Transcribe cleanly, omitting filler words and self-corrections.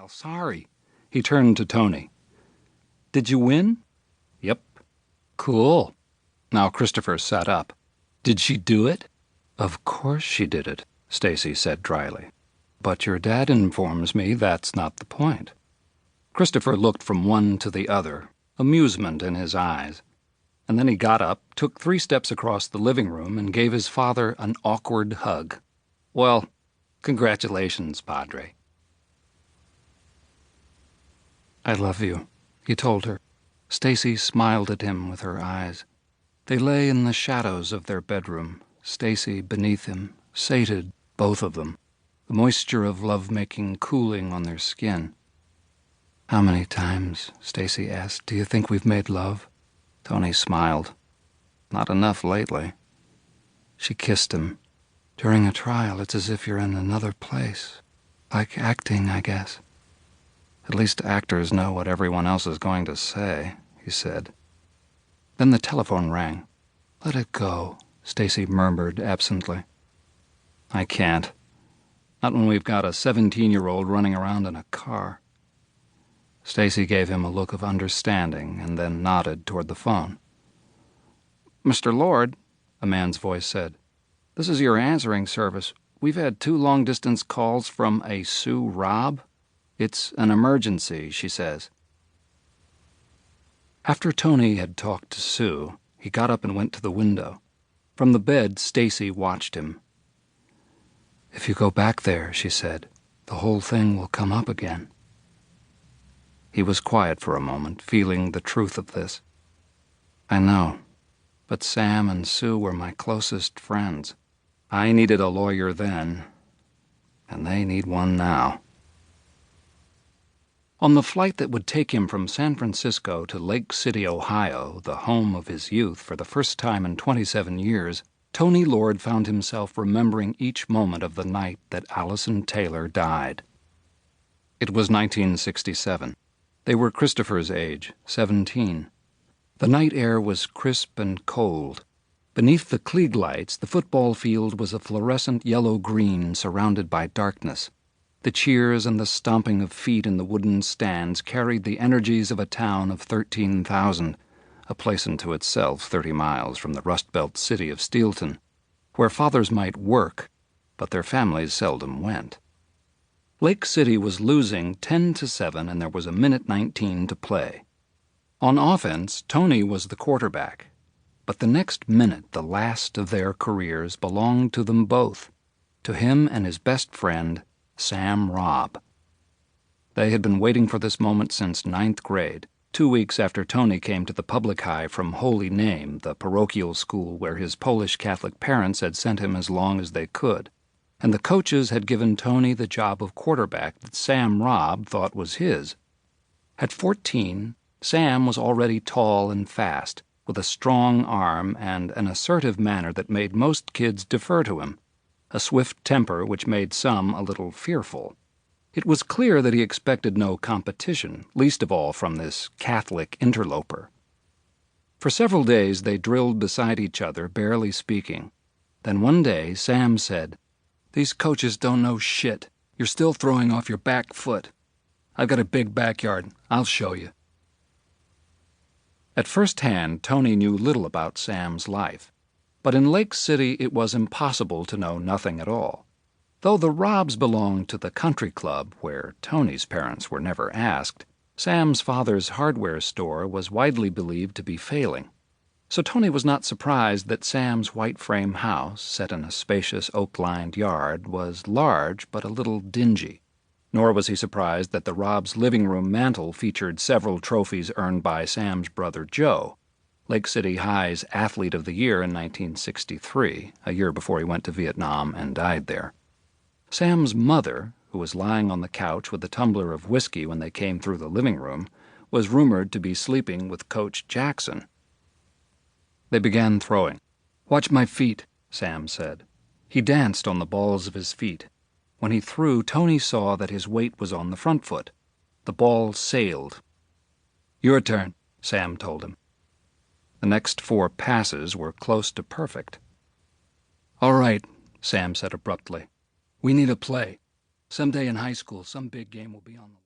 Sorry. He turned to Tony. Did you win? Yep. Cool. Now Christopher sat up. Did she do it? Of course she did it, Stacy said dryly. But your dad informs me that's not the point. Christopher looked from one to the other, amusement in his eyes. And then he got up, took 3 steps across the living room, and gave his father an awkward hug. Well, congratulations, Padre. I love you, he told her. Stacy smiled at him with her eyes. They lay in the shadows of their bedroom, Stacy beneath him, sated, both of them, the moisture of love-making cooling on their skin. How many times, Stacy asked, do you think we've made love? Tony smiled. Not enough lately. She kissed him. During a trial, it's as if you're in another place. Like acting, I guess. At least actors know what everyone else is going to say, he said. Then the telephone rang. Let it go, Stacy murmured absently. I can't. Not when we've got a 17-year-old running around in a car. Stacy gave him a look of understanding and then nodded toward the phone. Mr. Lord, a man's voice said, this is your answering service. We've had 2 long-distance calls from a Sue Robb. It's an emergency, she says. After Tony had talked to Sue, he got up and went to the window. From the bed, Stacy watched him. If you go back there, she said, the whole thing will come up again. He was quiet for a moment, feeling the truth of this. I know, but Sam and Sue were my closest friends. I needed a lawyer then, and they need one now. On the flight that would take him from San Francisco to Lake City, Ohio, the home of his youth for the first time in 27 years, Tony Lord found himself remembering each moment of the night that Allison Taylor died. It was 1967. They were Christopher's age, 17. The night air was crisp and cold. Beneath the Klieg lights, the football field was a fluorescent yellow-green surrounded by darkness. The cheers and the stomping of feet in the wooden stands carried the energies of a town of 13,000, a place unto itself 30 miles from the Rust-Belt city of Steelton, where fathers might work, but their families seldom went. Lake City was losing 10-7, and there was a minute 19 to play. On offense, Tony was the quarterback, but the next minute, the last of their careers, belonged to them both, to him and his best friend, Sam Robb. They had been waiting for this moment since 9th grade, 2 weeks after Tony came to the public high from Holy Name, the parochial school where his Polish Catholic parents had sent him as long as they could, and the coaches had given Tony the job of quarterback that Sam Robb thought was his. At 14, Sam was already tall and fast, with a strong arm and an assertive manner that made most kids defer to him, a swift temper which made some a little fearful. It was clear that he expected no competition, least of all from this Catholic interloper. For several days they drilled beside each other, barely speaking. Then one day Sam said, "These coaches don't know shit. You're still throwing off your back foot. I've got a big backyard. I'll show you." At first hand, Tony knew little about Sam's life, but in Lake City it was impossible to know nothing at all. Though the Robbs belonged to the country club, where Tony's parents were never asked, Sam's father's hardware store was widely believed to be failing. So Tony was not surprised that Sam's white frame house, set in a spacious oak-lined yard, was large but a little dingy. Nor was he surprised that the Robbs' living room mantel featured several trophies earned by Sam's brother Joe, Lake City High's Athlete of the Year in 1963, a year before he went to Vietnam and died there. Sam's mother, who was lying on the couch with a tumbler of whiskey when they came through the living room, was rumored to be sleeping with Coach Jackson. They began throwing. "Watch my feet," Sam said. He danced on the balls of his feet. When he threw, Tony saw that his weight was on the front foot. The ball sailed. "Your turn," Sam told him. The next 4 passes were close to perfect. "All right," Sam said abruptly. "We need a play. Someday in high school, some big game will be on the